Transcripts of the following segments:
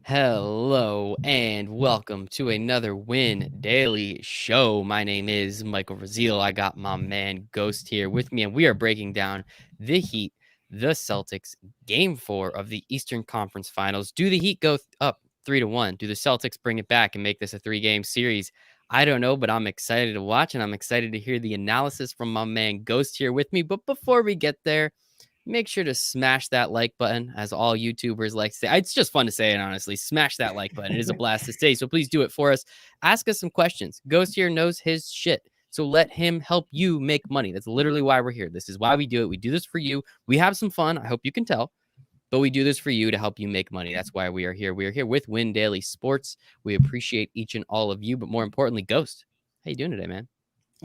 Hello and welcome to another Win Daily Show. My name is Michael Rasile. I got my man Ghost here with me, and we are breaking down the Heat, the Celtics, Game 4 of the Eastern Conference Finals. Do the Heat go up 3-1? Do the Celtics bring it back and make this a 3-game series? I don't know, but I'm excited to watch, and I'm excited to hear the analysis from my man Ghost here with me. But before we get there, make sure to smash that like button, as all YouTubers like to say. It's just fun to say it, honestly. Smash that like button. It is a blast to say, so please do it for us. Ask us some questions. Ghost here knows his shit, so let him help you make money. That's literally why we're here. This is why we do it. We do this for you. We have some fun. I hope you can tell. But we do this for you to help you make money. That's why we are here. We are here with Win Daily Sports. We appreciate each and all of you, but more importantly, Ghost, how you doing today, man?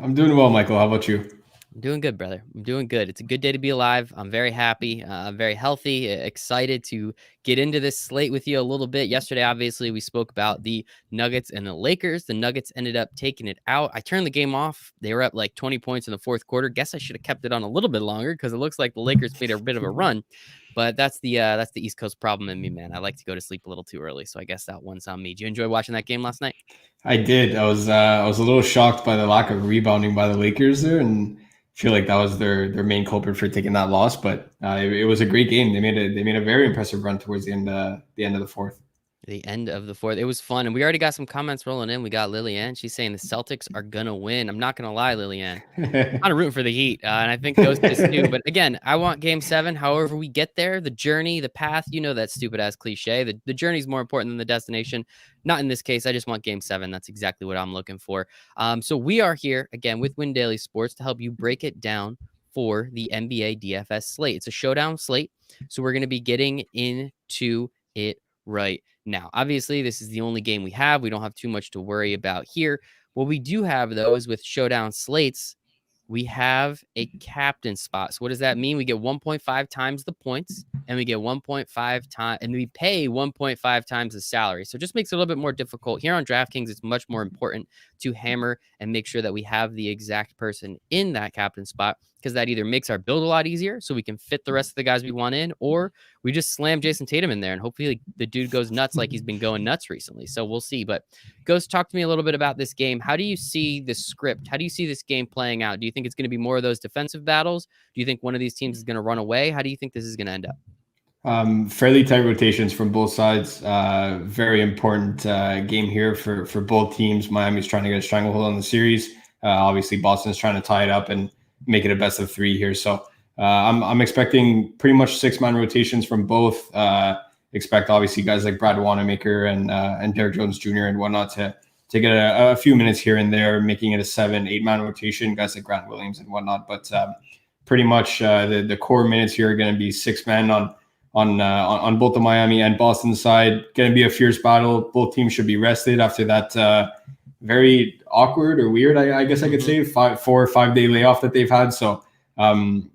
I'm doing well, Michael. How about you? I'm doing good, brother. I'm doing good. It's a good day to be alive. I'm very happy. I'm very healthy, excited to get into this slate with you a little bit. Yesterday, obviously, we spoke about the Nuggets and the Lakers. The Nuggets ended up taking it out. I turned the game off. They were up like 20 points in the fourth quarter. Guess I should have kept it on a little bit longer because it looks like the Lakers made a bit of a run. But that's the East Coast problem in me, man. I like to go to sleep a little too early, so I guess that one's on me. Did you enjoy watching that game last night? I did. I was a little shocked by the lack of rebounding by the Lakers there, and feel like that was their main culprit for taking that loss. But it was a great game. They made a very impressive run towards the end of the fourth. The end of the fourth. It was fun. And we already got some comments rolling in. We got Lillian. She's saying the Celtics are going to win. I'm not going to lie, Lillian. I'm rooting for the Heat. And I think Ghost is too. But again, I want game 7. However we get there, the journey, the path, you know that stupid ass cliche. The journey is more important than the destination. Not in this case. I just want game 7. That's exactly what I'm looking for. So we are here, again, with Win Daily Sports to help you break it down for the NBA DFS slate. It's a showdown slate. So we're going to be getting into it right now. Obviously, this is the only game we have. We don't have too much to worry about here. What we do have, though, is with showdown slates, we have a captain spot. So what does that mean? We get 1.5 times the points, and we get 1.5 times, and we pay 1.5 times the salary. So it just makes it a little bit more difficult. Here on DraftKings, it's much more important to hammer and make sure that we have the exact person in that captain spot, because that either makes our build a lot easier so we can fit the rest of the guys we want in, or we just slam Jason Tatum in there and hopefully the dude goes nuts like he's been going nuts recently. So we'll see. But Ghost, talk to me a little bit about this game. How do you see the script? How do you see this game playing out? Do you think it's going to be more of those defensive battles? Do you think one of these teams is going to run away? How do you think this is going to end up? Fairly tight rotations from both sides. Very important game here for both teams. Miami's trying to get a stranglehold on the series. Obviously, Boston's trying to tie it up and make it a best of 3 here. So I'm expecting pretty much 6-man rotations from both. Expect obviously guys like Brad Wanamaker and Derrick Jones Jr. and whatnot to get a few minutes here and there, making it a 7-8-man rotation. Guys like Grant Williams and whatnot. But pretty much the core minutes here are going to be 6 men on both the Miami and Boston side. Going to be a fierce battle. Both teams should be rested after that very awkward or weird, I guess I could say, 4 or 5 day layoff that they've had. So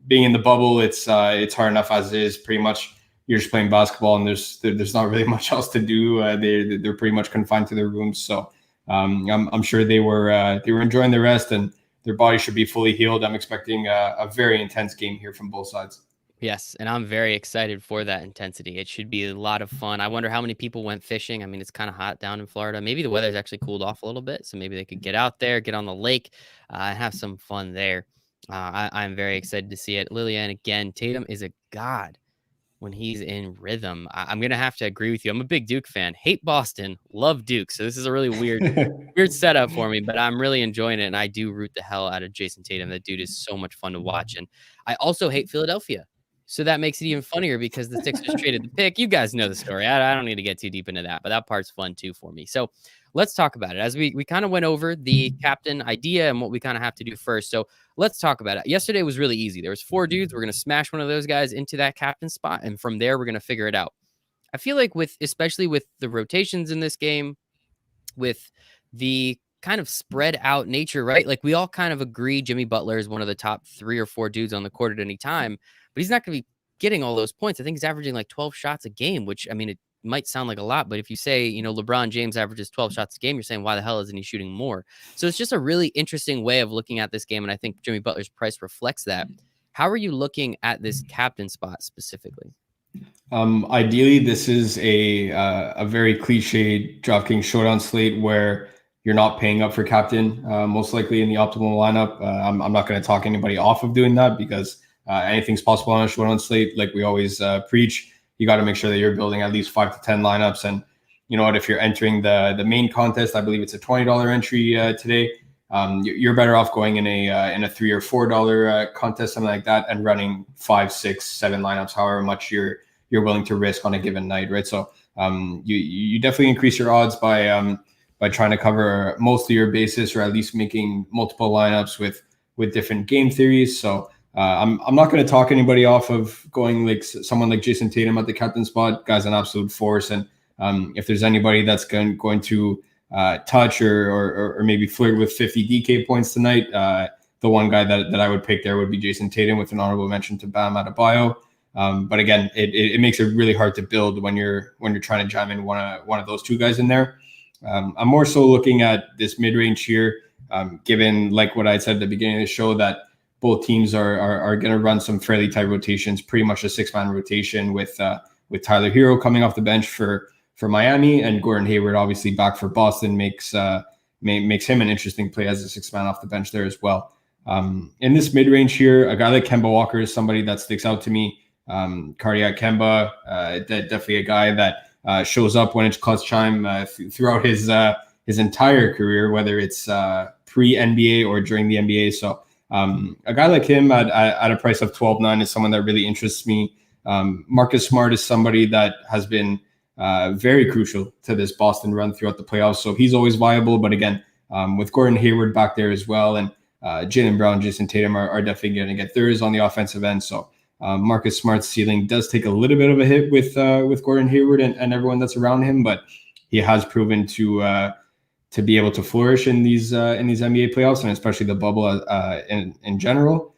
being in the bubble, it's hard enough as it is. Pretty much you're just playing basketball and there's not really much else to do. They're pretty much confined to their rooms. So I'm sure they were enjoying the rest and their body should be fully healed. I'm expecting a very intense game here from both sides. Yes, and I'm very excited for that intensity. It should be a lot of fun. I wonder how many people went fishing. I mean, it's kind of hot down in Florida. Maybe the weather's actually cooled off a little bit, so maybe they could get out there, get on the lake, and have some fun there. I'm very excited to see it. Lillian, again, Tatum is a god when he's in rhythm. I'm going to have to agree with you. I'm a big Duke fan. Hate Boston, love Duke. So this is a really weird setup for me, but I'm really enjoying it, and I do root the hell out of Jason Tatum. That dude is so much fun to watch, and I also hate Philadelphia. So that makes it even funnier because the Sixers traded the pick. You guys know the story. I don't need to get too deep into that, but that part's fun too for me. So let's talk about it. As we kind of went over the captain idea and what we kind of have to do first. So let's talk about it. Yesterday was really easy. There was 4 dudes. We're going to smash one of those guys into that captain spot. And from there, we're going to figure it out. I feel like especially with the rotations in this game, with the kind of spread out nature, right? Like we all kind of agree Jimmy Butler is one of the top 3 or 4 dudes on the court at any time, but he's not going to be getting all those points. I think he's averaging like 12 shots a game, which, I mean, it might sound like a lot, but if you say, LeBron James averages 12 shots a game, you're saying, why the hell isn't he shooting more? So it's just a really interesting way of looking at this game. And I think Jimmy Butler's price reflects that. How are you looking at this captain spot specifically? Ideally, this is a very cliche DraftKings showdown slate where you're not paying up for captain, most likely in the optimal lineup. I'm not going to talk anybody off of doing that because anything's possible on a showdown slate. Like we always preach, you got to make sure that you're building at least 5 to 10 lineups. And you know what? If you're entering the main contest, I believe it's a $20 entry today. You're better off going in a $3 or $4 contest, something like that, and running 5, 6, 7 lineups, however much you're willing to risk on a given night, right? So you definitely increase your odds by trying to cover most of your bases, or at least making multiple lineups with different game theories. So I'm not going to talk anybody off of going like someone like Jason Tatum at the captain spot. Guy's an absolute force, and if there's anybody that's going to touch or maybe flirt with 50 DK points tonight, the one guy that I would pick there would be Jason Tatum, with an honorable mention to Bam Adebayo. But again, it makes it really hard to build when you're trying to jam in one of those two guys in there. I'm more so looking at this mid range here, given like what I said at the beginning of the show, that both teams are going to run some fairly tight rotations, pretty much a 6-man rotation with Tyler Hero coming off the bench for Miami, and Gordon Hayward obviously back for Boston makes him an interesting play as a 6-man off the bench there as well. In this mid range here, a guy like Kemba Walker is somebody that sticks out to me. Cardiac Kemba, definitely a guy that shows up when it's clutch time throughout his entire career, whether it's pre-NBA or during the NBA. So a guy like him at a price of 12.9 is someone that really interests me. Marcus Smart is somebody that has been very crucial to this Boston run throughout the playoffs. So he's always viable. But again, with Gordon Hayward back there as well, and Jaylen Brown, Jason Tatum are definitely going to get theirs on the offensive end. So Marcus Smart's ceiling does take a little bit of a hit with Gordon Hayward and everyone that's around him, but he has proven to be able to flourish in these NBA playoffs, and especially the bubble in general.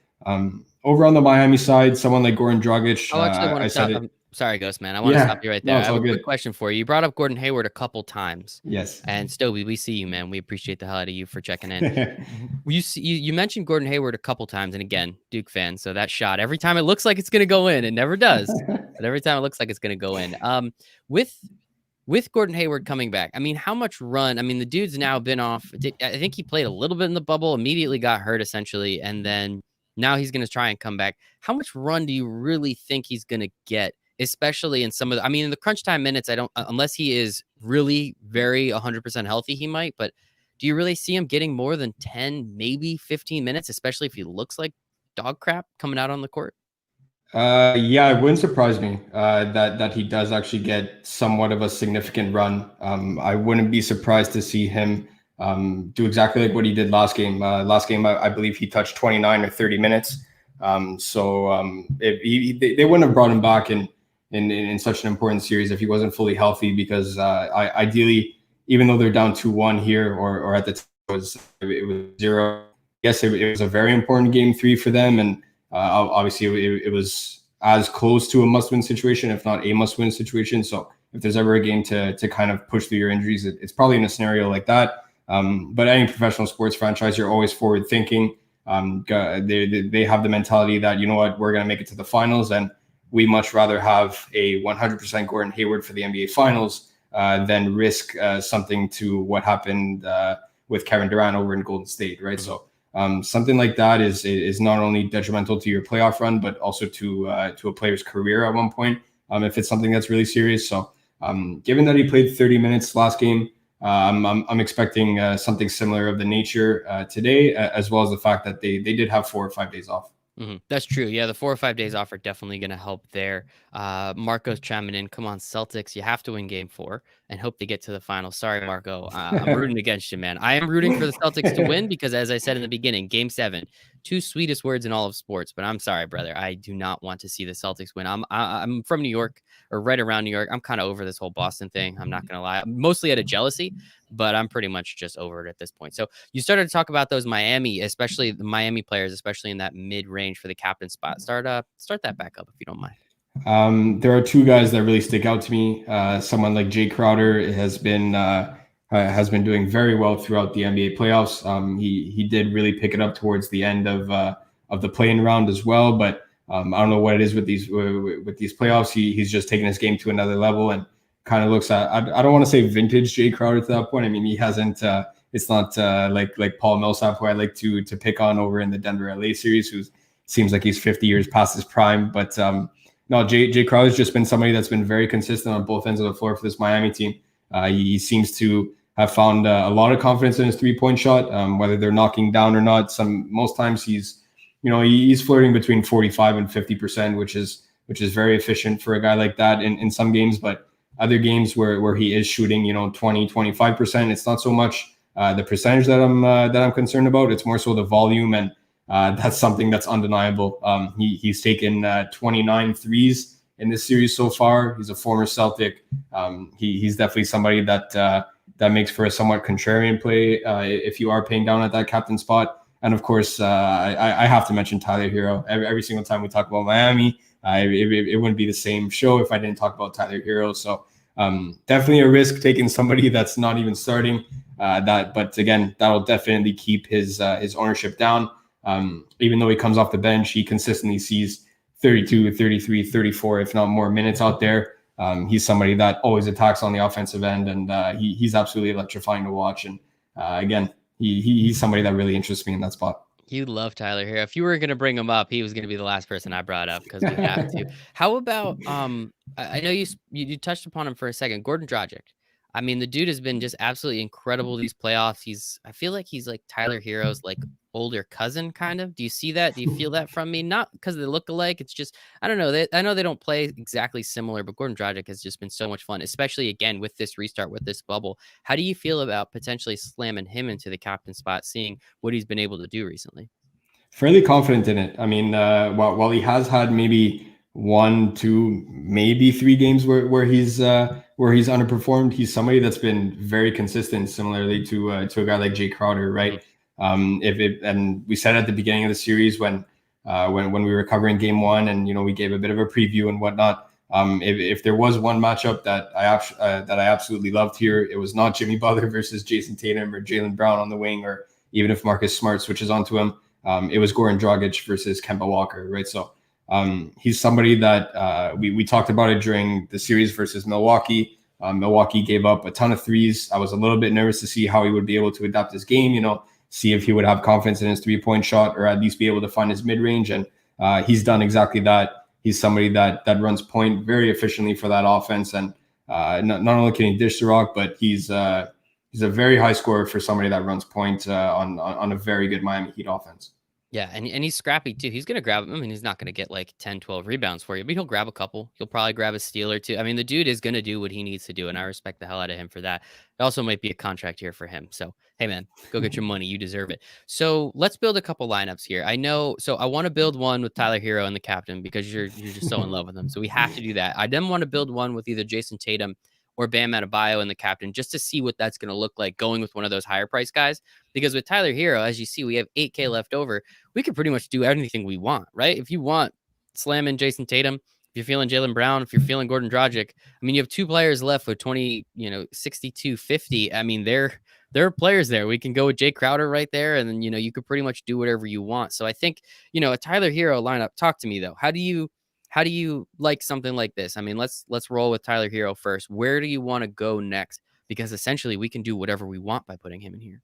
Over on the Miami side, someone like Goran Dragic. I actually want to stop. Sorry, Ghost Man. I want to stop you right there. I have a quick question for you. You brought up Gordon Hayward a couple times. Yes. And Stoby, we see you, man. We appreciate the hell out of you for checking in. You mentioned Gordon Hayward a couple times, and again, Duke fan. So that shot, every time it looks like it's going to go in, it never does. But every time it looks like it's going to go in. With Gordon Hayward coming back, I mean, how much run? I mean, the dude's now been off. I think he played a little bit in the bubble, immediately got hurt essentially, and then now he's going to try and come back. How much run do you really think he's going to get? Especially in some of in the crunch time minutes, I don't, unless he is really very 100% healthy, he might, but do you really see him getting more than 10, maybe 15 minutes, especially if he looks like dog crap coming out on the court? Yeah, it wouldn't surprise me that he does actually get somewhat of a significant run. I wouldn't be surprised to see him do exactly like what he did last game. I believe he touched 29 or 30 minutes. If they wouldn't have brought him back in such an important series if he wasn't fully healthy, because ideally, even though they're down 2-1 here, or at the time it was 0. Yes, it was a very important game 3 for them, and obviously it was as close to a must-win situation, if not a must-win situation. So if there's ever a game to kind of push through your injuries, it's probably in a scenario like that. But any professional sports franchise, you're always forward-thinking. They have the mentality that, you know what, we're going to make it to the finals, and we much rather have a 100% Gordon Hayward for the NBA Finals than risk something to what happened with Kevin Durant over in Golden State, right? So something like that is not only detrimental to your playoff run, but also to a player's career at one point, if it's something that's really serious. So given that he played 30 minutes last game, I'm expecting something similar of the nature today, as well as the fact that they did have 4 or 5 days off. Mm-hmm. That's true. Yeah, the 4 or 5 days off are definitely going to help there. Marco's chiming in. Come on, Celtics. You have to win game 4 and hope to get to the final. Sorry, Marco. I'm rooting against you, man. I am rooting for the Celtics to win because, as I said in the beginning, game 7, 2 sweetest words in all of sports. But I'm sorry, brother. I do not want to see the Celtics win. I'm from New York, or right around New York. I'm kind of over this whole Boston thing. I'm not going to lie. I'm mostly out of jealousy, but I'm pretty much just over it at this point. So you started to talk about those Miami, especially the Miami players, especially in that mid-range for the captain spot. Start that back up if you don't mind. There are 2 guys that really stick out to me. Someone like Jay Crowder has been doing very well throughout the NBA playoffs. He did really pick it up towards the end of the play-in round as well, but I don't know what it is with these playoffs. He's just taking his game to another level and kind of looks at, I don't want to say vintage Jay Crowder to that point. I mean, he hasn't. It's not like Paul Millsap, who I like to pick on over in the Denver LA series, who seems like he's 50 years past his prime. But no, Jay Crowder's just been somebody that's been very consistent on both ends of the floor for this Miami team. He seems to have found a lot of confidence in his 3-point shot, whether they're knocking down or not. Most times he's flirting between 45 and 50%, which is very efficient for a guy like that in some games. But other games where he is shooting, 20, 25%, it's not so much the percentage that I'm concerned about. It's more so the volume, and that's something that's undeniable. He's taken 29 threes in this series so far. He's a former Celtic. He's definitely somebody that makes for a somewhat contrarian play if you are paying down at that captain spot. And of course, I have to mention Tyler Hero. Every single time we talk about Miami, it wouldn't be the same show if I didn't talk about Tyler Hero. So definitely a risk taking somebody that's not even starting. But again, that'll definitely keep his ownership down. Even though he comes off the bench, he consistently sees 32, 33, 34, if not more minutes out there. He's somebody that always attacks on the offensive end, and he's absolutely electrifying to watch. And again, he's somebody that really interests me in that spot. You love Tyler Hero. If you were going to bring him up, he was going to be the last person I brought up because we have to. How about I know you touched upon him for a second, Gordon Dragic. I mean, the dude has been just absolutely incredible these playoffs. I feel like he's like Tyler Hero's like older cousin, kind of. Do you see that? Do you feel that from me? Not because they look alike. It's just, I don't know. I know they don't play exactly similar, but Gordon Dragic has just been so much fun, especially again with this restart, with this bubble. How do you feel about potentially slamming him into the captain spot, seeing what he's been able to do recently? Fairly confident in it. I mean, while he has had maybe 1, 2, maybe 3 games where he's underperformed, he's somebody that's been very consistent, similarly to a guy like Jay Crowder, right? And we said at the beginning of the series when we were covering game 1, and we gave a bit of a preview and whatnot. If there was one matchup that I absolutely loved here, it was not Jimmy Butler versus Jason Tatum or Jaylen Brown on the wing, or even if Marcus Smart switches onto him. It was Goran Dragic versus Kemba Walker, right? So he's somebody that we talked about it during the series versus Milwaukee. Milwaukee gave up a ton of threes. I was a little bit nervous to see how he would be able to adapt his game, see if he would have confidence in his 3-point shot, or at least be able to find his mid-range. And he's done exactly that. He's somebody that runs point very efficiently for that offense. And not only can he dish the rock, but he's a very high scorer for somebody that runs point on a very good Miami Heat offense. Yeah, and he's scrappy too. He's going to grab, I mean, he's not going to get like 10, 12 rebounds for you, but he'll grab a couple. He'll probably grab a steal or two. I mean, the dude is going to do what he needs to do, and I respect the hell out of him for that. It also might be a contract here for him. So, hey, man, go get your money. You deserve it. So let's build a couple lineups here. I want to build one with Tyler Hero and the captain because you're just so in love with him. So we have to do that. I then want to build one with either Jason Tatum or Bam Adebayo and the captain, just to see what that's going to look like going with one of those higher price guys. Because with Tyler Hero, as you see, we have $8K left over. We could pretty much do anything we want, right? If you want slamming Jason Tatum, if you're feeling Jaylen Brown, if you're feeling Gordon Dragic, I mean, you have 2 players left with 20, 62, 50. I mean, there are players there. We can go with Jay Crowder right there. And then, you could pretty much do whatever you want. So I think, a Tyler Hero lineup, talk to me though. How do you like something like this? I mean, let's roll with Tyler Hero first. Where do you want to go next? Because essentially we can do whatever we want by putting him in here.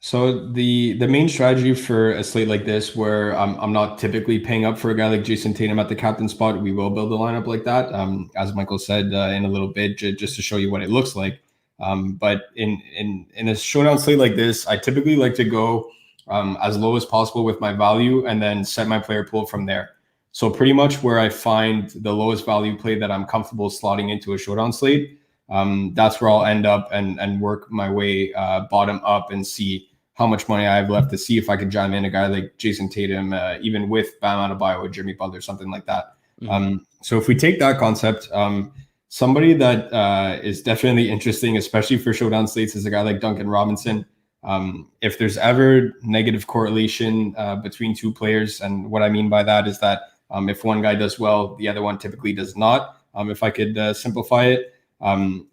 So the main strategy for a slate like this, where I'm not typically paying up for a guy like Jason Tatum at the captain spot, we will build a lineup like that. As Michael said in a little bit, just to show you what it looks like. But in a showdown slate like this, I typically like to go as low as possible with my value and then set my player pool from there. So pretty much where I find the lowest value play that I'm comfortable slotting into a showdown slate, that's where I'll end up and work my way bottom up and see how much money I have left to see if I could jam in a guy like Jason Tatum, even with Bam Adebayo or Jimmy Butler, something like that. Mm-hmm. So if we take that concept, somebody that is definitely interesting, especially for showdown slates, is a guy like Duncan Robinson. If there's ever negative correlation between 2 players, and what I mean by that is that if one guy does well, the other one typically does not. If I could simplify it,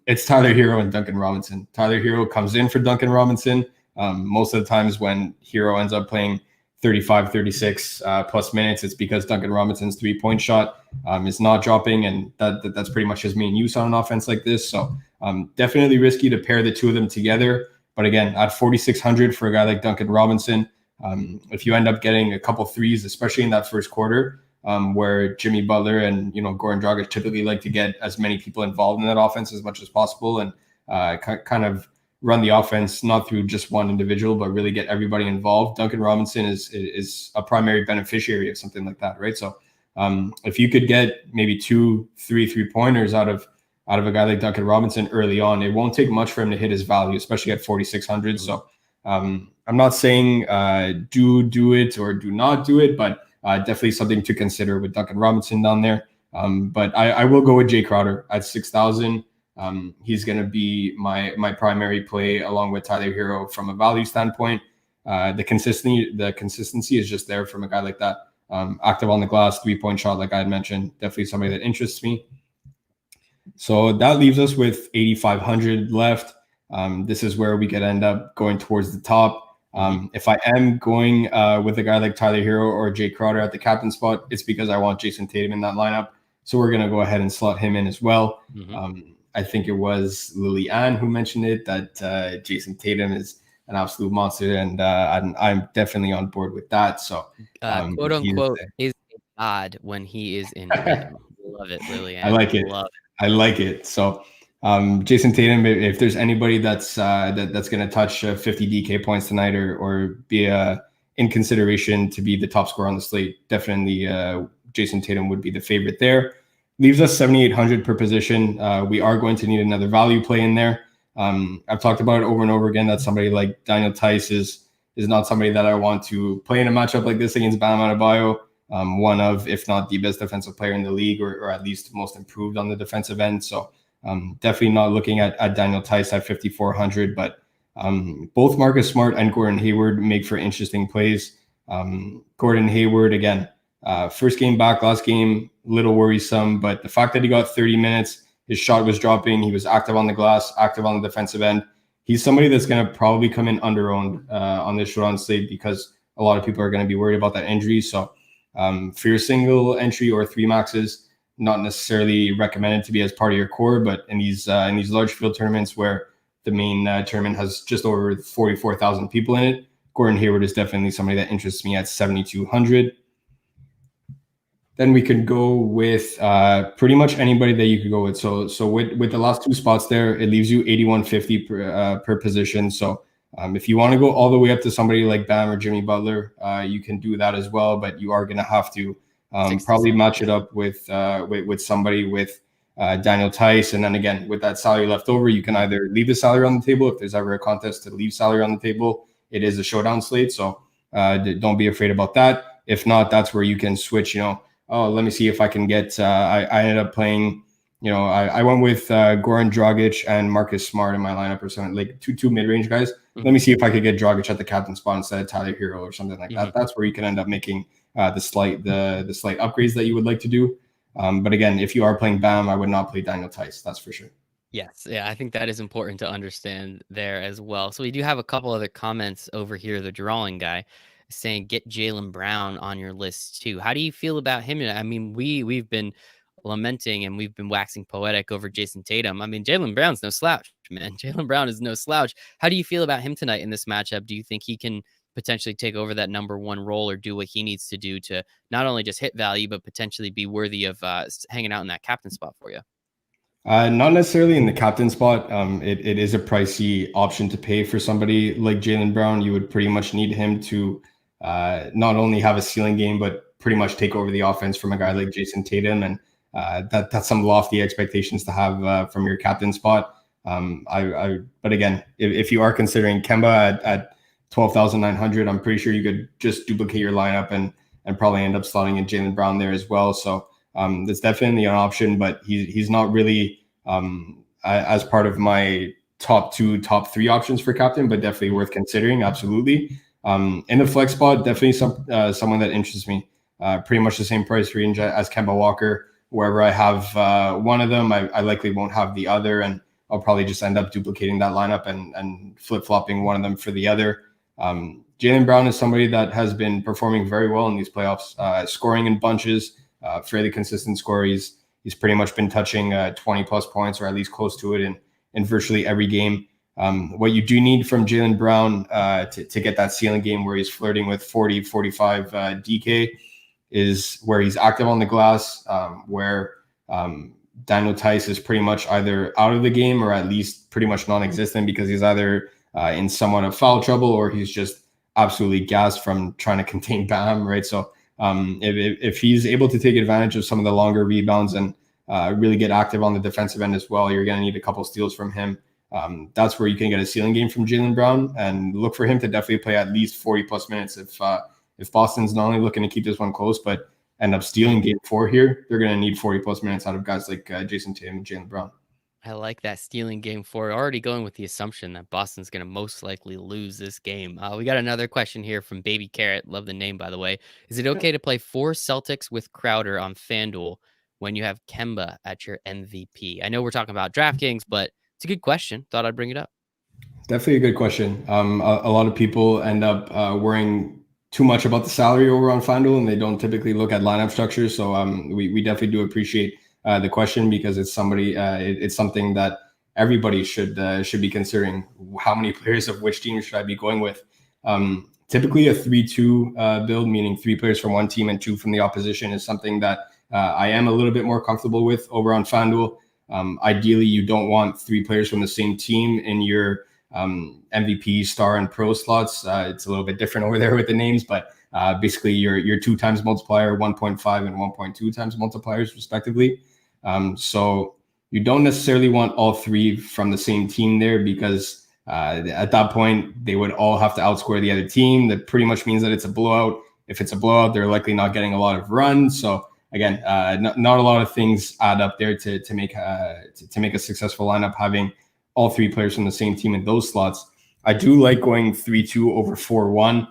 it's Tyler Hero and Duncan Robinson. Tyler Hero comes in for Duncan Robinson. Most of the times when Hero ends up playing 35, 36 plus minutes, it's because Duncan Robinson's 3-point shot is not dropping, and that's pretty much his main use on an offense like this. So definitely risky to pair the two of them together. But again, at 4,600 for a guy like Duncan Robinson, if you end up getting a couple threes, especially in that first quarter, where Jimmy Butler and Goran Dragic typically like to get as many people involved in that offense as much as possible, and kind of run the offense not through just one individual, but really get everybody involved. Duncan Robinson is a primary beneficiary of something like that, right? So if you could get maybe 2-3 3-pointers out of a guy like Duncan Robinson early on, it won't take much for him to hit his value, especially at 4,600. So I'm not saying do it or do not do it, but definitely something to consider with Duncan Robinson down there. But I will go with Jay Crowder at 6,000. He's going to be my primary play along with Tyler Hero from a value standpoint. The consistency is just there from a guy like that. Active on the glass, 3-point shot, like I had mentioned, definitely somebody that interests me. So that leaves us with 8,500 left. This is where we could end up going towards the top. If I am going with a guy like Tyler Hero or Jay Crowder at the captain spot, it's because I want Jason Tatum in that lineup. So we're going to go ahead and slot him in as well. I think it was Lily Ann who mentioned it, that Jason Tatum is an absolute monster, and I'm definitely on board with that. So quote unquote is a god when he is in rhythm. Love it, Lily Ann. I like it. I like it. So Jason Tatum, if there's anybody that's going to touch 50 DK points tonight or be in consideration to be the top scorer on the slate, definitely Jason Tatum would be the favorite there. Leaves us 7,800 per position. We are going to need another value play in there. I've talked about it over and over again that somebody like Daniel Tice is not somebody that I want to play in a matchup like this against Bam Adebayo. One of, if not the best defensive player in the league, or at least most improved on the defensive end. So definitely not looking at Daniel Tice at 5,400, but both Marcus Smart and Gordon Hayward make for interesting plays. Gordon Hayward, again, first game back, last game, little worrisome, but the fact that he got 30 minutes, his shot was dropping, he was active on the glass, active on the defensive end. He's somebody that's going to probably come in under-owned on this showdown slate because a lot of people are going to be worried about that injury. So for your single entry or 3 maxes, not necessarily recommended to be as part of your core, but in these large field tournaments where the main tournament has just over 44,000 people in it, Gordon Hayward is definitely somebody that interests me at 7,200. Then we could go with pretty much anybody that you could go with. So with the last 2 spots there, it leaves you 8,150 per position. So if you want to go all the way up to somebody like Bam or Jimmy Butler, you can do that as well. But you are going to have to probably match it up with somebody with Daniel Tice. And then again, with that salary left over, you can either leave the salary on the table. If there's ever a contest to leave salary on the table, it is a showdown slate. So don't be afraid about that. If not, that's where you can switch, let me see if I can get, I ended up playing, I went with Goran Dragic and Marcus Smart in my lineup or something, like two mid-range guys. Let me see if I could get Dragic at the captain spot instead of Tyler Hero or something like that. That's where you can end up making the slight upgrades that you would like to do. But again, if you are playing Bam, I would not play Daniel Tice. That's for sure. Yes. Yeah, I think that is important to understand there as well. So we do have a couple other comments over here. The drawing guy saying get Jaylen Brown on your list too. How do you feel about him? I mean, we've been lamenting and we've been waxing poetic over Jason Tatum. I mean, Jaylen Brown's no slouch, man. Jaylen Brown is no slouch. How do you feel about him tonight in this matchup? Do you think he can potentially take over that number 1 role or do what he needs to do to not only just hit value, but potentially be worthy of hanging out in that captain spot for you? Not necessarily in the captain spot. It is a pricey option to pay for somebody like Jaylen Brown. You would pretty much need him to not only have a ceiling game, but pretty much take over the offense from a guy like Jason Tatum. And that's some lofty expectations to have from your captain spot. But again, if you are considering Kemba at 12,900, I'm pretty sure you could just duplicate your lineup and probably end up slotting in Jaylen Brown there as well. So that's definitely an option, but he's not really as part of my top 2, top 3 options for captain, but definitely worth considering. Absolutely. In the flex spot, definitely someone that interests me. Pretty much the same price range as Kemba Walker. Wherever I have one of them, I likely won't have the other, and I'll probably just end up duplicating that lineup and flip-flopping one of them for the other. Jaylen Brown is somebody that has been performing very well in these playoffs, scoring in bunches, fairly consistent score. He's pretty much been touching 20 plus points or at least close to it in virtually every game. What you do need from Jaylen Brown to get that ceiling game where he's flirting with 40, 45 DK is where he's active on the glass, where Daniel Tice is pretty much either out of the game or at least pretty much non-existent because he's either in somewhat of foul trouble or he's just absolutely gassed from trying to contain Bam, right? So if he's able to take advantage of some of the longer rebounds and really get active on the defensive end as well, you're going to need a couple steals from him. That's where you can get a ceiling game from Jaylen Brown, and look for him to definitely play at least 40 plus minutes. If Boston's not only looking to keep this one close, but end up stealing game 4 here, they're going to need 40 plus minutes out of guys like Jason Tatum and Jaylen Brown. I like that stealing game 4. Already going with the assumption that Boston's going to most likely lose this game. We got another question here from Baby Carrot. Love the name, by the way. Is it okay to play 4 Celtics with Crowder on Fanduel when you have Kemba at your MVP? I know we're talking about DraftKings, but it's a good question. Thought I'd bring it up. Definitely a good question. A lot of people end up worrying too much about the salary over on FanDuel, and they don't typically look at lineup structures. So we definitely do appreciate the question because it's something that everybody should be considering. How many players of which team should I be going with? Typically, a 3-2 build, meaning 3 players from one team and 2 from the opposition, is something that I am a little bit more comfortable with over on FanDuel. Ideally, you don't want 3 players from the same team in your MVP, star, and pro slots. It's a little bit different over there with the names, but basically your 2 times multiplier, 1.5 and 1.2 times multipliers respectively. So you don't necessarily want all 3 from the same team there because at that point they would all have to outscore the other team. That pretty much means that it's a blowout. If it's a blowout, they're likely not getting a lot of runs. So again, not a lot of things add up there to make a successful lineup having all 3 players from the same team in those slots. I do like going 3-2 over 4-1.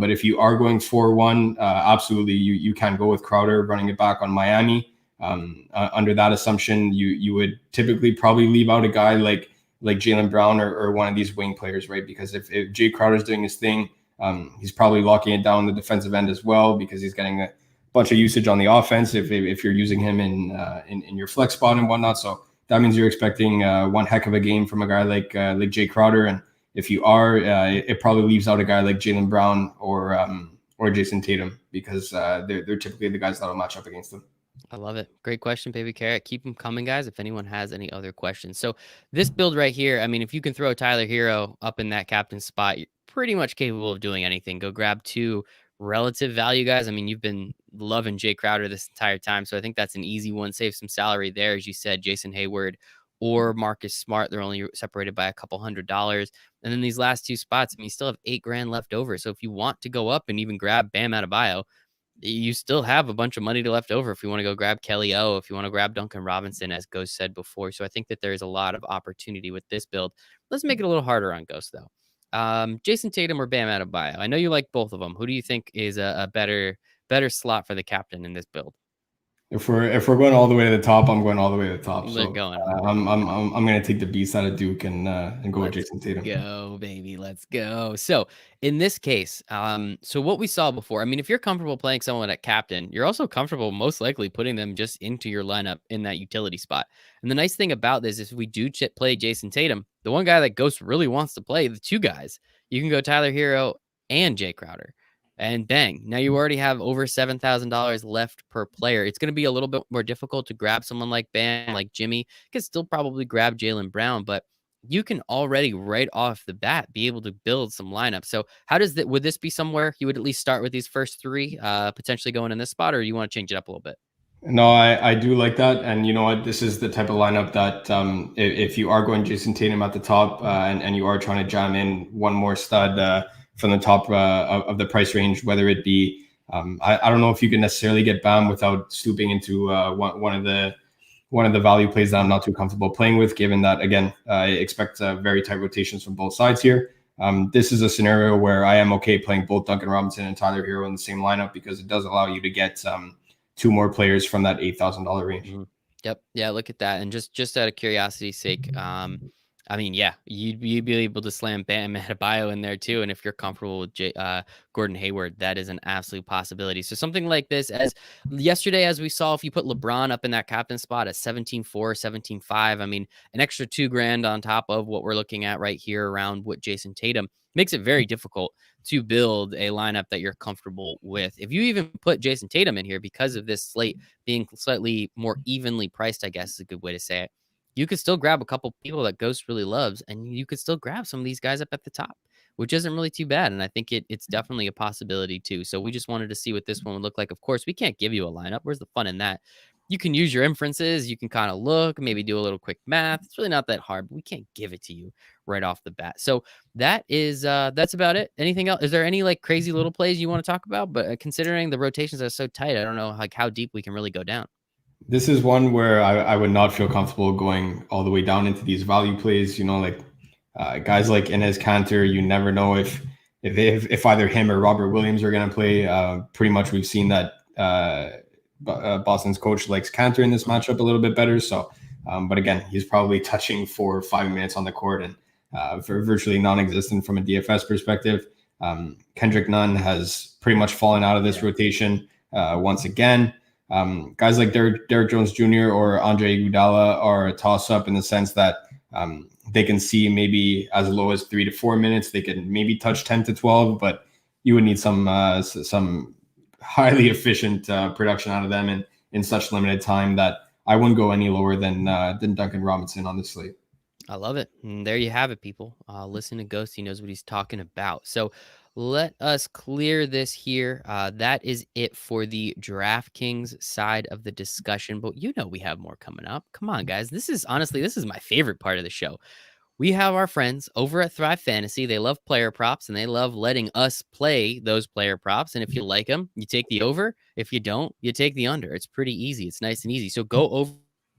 But if you are going 4-1, absolutely, you can go with Crowder running it back on Miami. Under that assumption, you would typically probably leave out a guy like Jaylen Brown or one of these wing players, right? Because if Jay Crowder's doing his thing, he's probably locking it down the defensive end as well because he's getting a bunch of usage on the offense if you're using him in your flex spot and whatnot. So that means you're expecting one heck of a game from a guy like Jay Crowder. And if you are, it probably leaves out a guy like Jaylen Brown or Jason Tatum because they're typically the guys that'll match up against them. I love it. Great question, Baby Carrot. Keep them coming, guys, if anyone has any other questions. So this build right here, I mean, if you can throw Tyler Hero up in that captain spot, you're pretty much capable of doing anything. Go grab 2 relative value guys. I mean, you've been loving Jay Crowder this entire time, so I think that's an easy one. Save some salary there, as you said, Jason Hayward or Marcus Smart. They're only separated by a couple $100. And then these last 2 spots, I mean, you still have $8,000 left over. So if you want to go up and even grab Bam Adebayo, you still have a bunch of money left over if you want to go grab Kelly O, if you want to grab Duncan Robinson, as Ghost said before. So I think that there's a lot of opportunity with this build. Let's make it a little harder on Ghost, though. Jason Tatum or Bam Adebayo? I know you like both of them. Who do you think is a better slot for the captain in this build? If we're going all the way to the top, I'm going all the way to the top. We're So going. I'm going to take the beast out of Duke and go with Jason Tatum. Go, baby. Let's go. So in this case, so what we saw before, I mean, if you're comfortable playing someone at captain, you're also comfortable most likely putting them just into your lineup in that utility spot. And the nice thing about this is if we do play Jason Tatum, the one guy that Ghost really wants to play, the 2 guys, you can go Tyler Hero and Jay Crowder. And bang, now you already have over $7,000 left per player. It's going to be a little bit more difficult to grab someone like Bam, like Jimmy. You can still probably grab Jaylen Brown, but you can already right off the bat be able to build some lineups. So how does that, would this be somewhere you would at least start with these first 3, potentially going in this spot, or you want to change it up a little bit? No, I do like that. And you know what? This is the type of lineup that if you are going Jason Tatum at the top and you are trying to jam in one more stud from the top of the price range, whether it be, I don't know if you can necessarily get Bam without stooping into one of the value plays that I'm not too comfortable playing with, given that, again, I expect very tight rotations from both sides here. This is a scenario where I am okay playing both Duncan Robinson and Tyler Hero in the same lineup because it does allow you to get 2 more players from that $8,000 range. Mm-hmm. Yep. Yeah, look at that. And just out of curiosity's sake, I mean, yeah, you'd be able to slam Bam Adebayo in there too, and if you're comfortable with Gordon Hayward, that is an absolute possibility. So something like this, as yesterday, as we saw, if you put LeBron up in that captain spot at 17-4, 17-5, I mean, an extra $2,000 on top of what we're looking at right here around what Jason Tatum makes it very difficult to build a lineup that you're comfortable with. If you even put Jason Tatum in here because of this slate being slightly more evenly priced, I guess is a good way to say it, you could still grab a couple people that Ghost really loves, and you could still grab some of these guys up at the top, which isn't really too bad. And I think it's definitely a possibility too. So we just wanted to see what this one would look like. Of course, we can't give you a lineup. Where's the fun in that? You can use your inferences. You can kind of look, maybe do a little quick math. It's really not that hard, but we can't give it to you right off the bat. So that's about it. Anything else? Is there any like crazy little plays you want to talk about? But considering the rotations are so tight, I don't know like how deep we can really go down. This is one where I would not feel comfortable going all the way down into these value plays. Like guys like Inez Cantor, you never know if either him or Robert Williams are going to play. Pretty much we've seen that Boston's coach likes Cantor in this matchup a little bit better. So, but again, he's probably touching 4 or 5 minutes on the court and virtually non-existent from a DFS perspective. Kendrick Nunn has pretty much fallen out of this rotation once again. Guys like Derek Jones Jr. or Andre Iguodala are a toss-up in the sense that they can see maybe as low as 3 to 4 minutes. They can maybe touch 10 to 12, but you would need some highly efficient production out of them in such limited time that I wouldn't go any lower than Duncan Robinson on the slate. I love it. And there you have it, people. Listen to Ghost. He knows what he's talking about. So let us clear this here. That is it for the DraftKings side of the discussion. But we have more coming up. Come on, guys. This is my favorite part of the show. We have our friends over at Thrive Fantasy. They love player props, and they love letting us play those player props. And if you like them, you take the over. If you don't, you take the under. It's pretty easy. It's nice and easy. So go over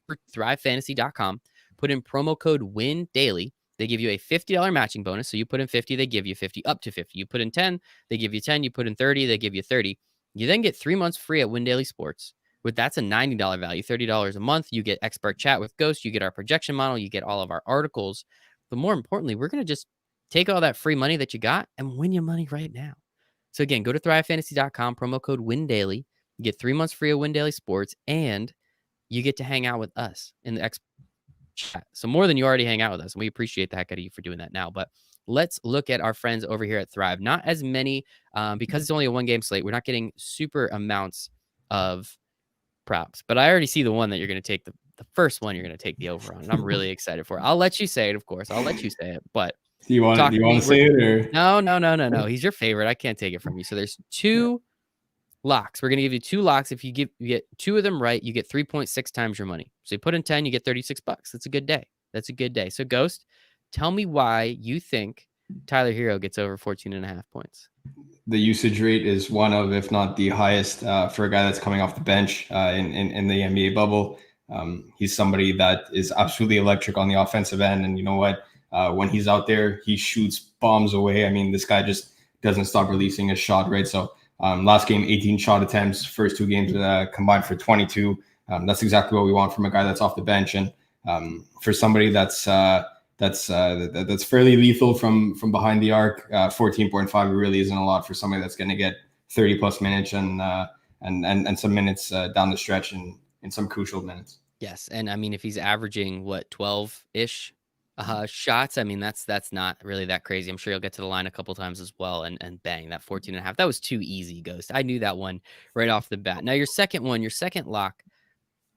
to thrivefantasy.com, put in promo code WINDAILY. They give you a $50 matching bonus. So you put in 50, they give you 50, up to 50. You put in 10, they give you 10. You put in 30, they give you 30. You then get 3 months free at Win Daily Sports. That's a $90 value, $30 a month. You get expert chat with Ghost. You get our projection model. You get all of our articles. But more importantly, we're going to just take all that free money that you got and win you money right now. So again, go to thrivefantasy.com, promo code WINDAILY. You get 3 months free of Win Daily Sports, and you get to hang out with us in the expert chat. So more than you already hang out with us. And we appreciate the heck out of you for doing that now. But let's look at our friends over here at Thrive. Not as many, because it's only a 1-game slate. We're not getting super amounts of props, but I already see the one that you're going to take the first one you're going to take the over on, and I'm really excited for it. I'll let you say it, of course. I'll let you say it, but do you want to say it or no? He's your favorite. I can't take it from you. So there's 2 locks. We're going to give you 2 locks. If you get 2 of them right, you get 3.6 times your money. So you put in 10, you get $36. That's a good day. So Ghost, tell me why you think Tyler Hero gets over 14.5 points. The usage rate is one of, if not the highest, for a guy that's coming off the bench in the NBA bubble. He's somebody that is absolutely electric on the offensive end. And you know what? When he's out there, he shoots bombs away. I mean, this guy just doesn't stop releasing his shot, right? So last game, 18 shot attempts, first 2 games combined for 22. That's exactly what we want from a guy that's off the bench. And for somebody that's fairly lethal from behind the arc, 14.5 really isn't a lot for somebody that's going to get 30 plus minutes and some minutes down the stretch in some crucial minutes. Yes, and I mean if he's averaging 12-ish shots, I mean that's not really that crazy. I'm sure he'll get to the line a couple times as well, and bang, that 14.5. That was too easy, Ghost. I knew that one right off the bat. Now your second lock,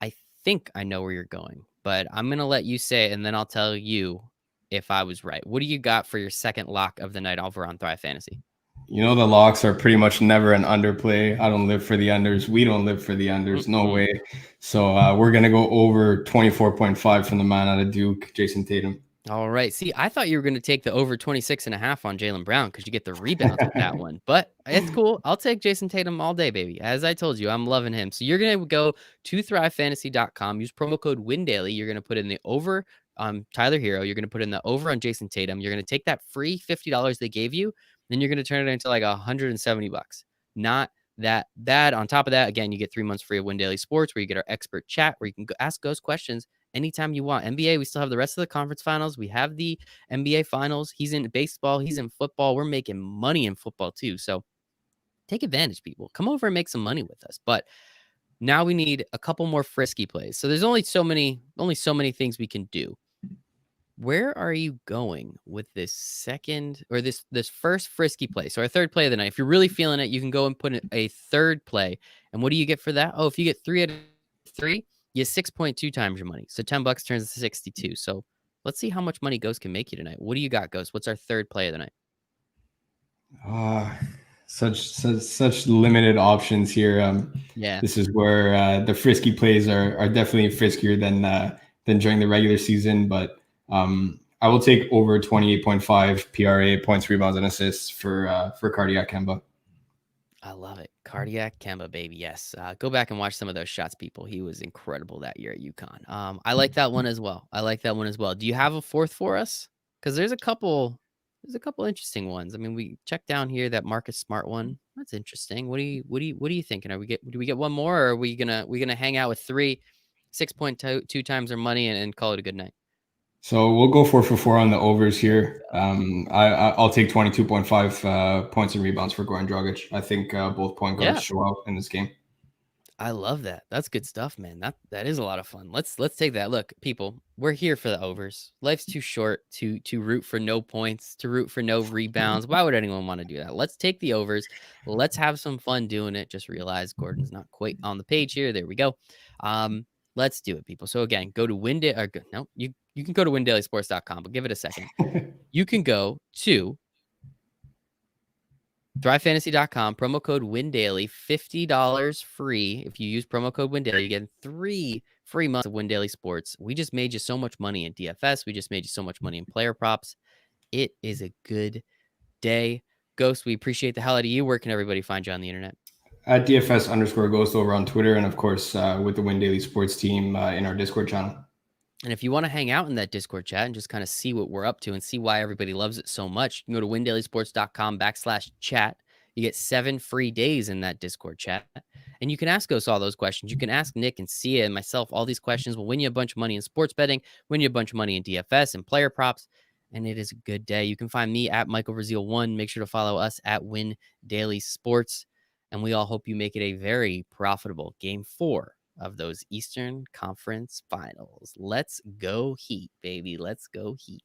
I think I know where you're going, but I'm gonna let you say it, and then I'll tell you if I was right. What do you got for your second lock of the night over on Thrive Fantasy? The locks are pretty much never an underplay. I don't live for the unders. We don't live for the unders. No way. So we're going to go over 24.5 from the man out of Duke, Jason Tatum. All right. See, I thought you were going to take the over 26.5 on Jaylen Brown because you get the rebounds with that one. But it's cool. I'll take Jason Tatum all day, baby. As I told you, I'm loving him. So you're going to go to thrivefantasy.com, use promo code WINDAILY. You're going to put in the over on Tyler Hero. You're going to put in the over on Jason Tatum. You're going to take that free $50 they gave you. Then you're going to turn it into like $170. Not that bad. On top of that, again, you get 3 months free of Win Daily Sports, where you get our expert chat, where you can go ask Ghost questions anytime you want. NBA, we still have the rest of the conference finals. We have the NBA finals. He's in baseball. He's in football. We're making money in football too. So take advantage, people. Come over and make some money with us. But now we need a couple more frisky plays. So there's only so many things we can do. Where are you going with this second or this first frisky play? So our third play of the night. If you're really feeling it, you can go and put in a third play. And what do you get for that? Oh, if you get 3 out of 3, you get 6.2 times your money. So $10 turns to 62. So let's see how much money Ghost can make you tonight. What do you got, Ghost? What's our third play of the night? Such limited options here. Yeah. This is where the frisky plays are definitely friskier than during the regular season. But I will take over 28.5 PRA points, rebounds, and assists for Cardiac Kemba. I love it. Cardiac Kemba, baby. Yes. Go back and watch some of those shots, people. He was incredible that year at UConn. I like that one as well. Do you have a fourth for us? Because there's a couple interesting ones. I mean, we check down here that Marcus Smart one. That's interesting. What are you thinking? Do we get one more, or are we gonna hang out with 6.2 times our money and call it a good night? So we'll go 4 for 4 on the overs here. I'll take 22.5 points and rebounds for Goran Dragic. I think both point guards show out in this game. I love that. That's good stuff, man. That is a lot of fun. Let's take that. Look, people, we're here for the overs. Life's too short to root for no points, to root for no rebounds. Why would anyone want to do that? Let's take the overs. Let's have some fun doing it. Just realize Gordon's not quite on the page here. There we go. Let's do it, people. So again, go to you can go to windailysports.com, but give it a second. You can go to ThriveFantasy.com, promo code WinDaily, $50 free. If you use promo code WinDaily, you get 3 free months of WinDaily Sports. We just made you so much money in DFS. We just made you so much money in player props. It is a good day. Ghost, we appreciate the hell out of you. Where can everybody find you on the internet? At DFS_Ghost over on Twitter, and of course with the WinDaily Sports team in our Discord channel. And if you want to hang out in that Discord chat and just kind of see what we're up to and see why everybody loves it so much, you can go to windailysports.com/chat. You get 7 free days in that Discord chat. And you can ask us all those questions. You can ask Nick and Sia and myself all these questions. We'll win you a bunch of money in sports betting, win you a bunch of money in DFS and player props. And it is a good day. You can find me at Michael Rasile1. Make sure to follow us at Win Daily Sports. And we all hope you make it a very profitable Game 4 of those Eastern Conference Finals. Let's go Heat, baby. Let's go Heat.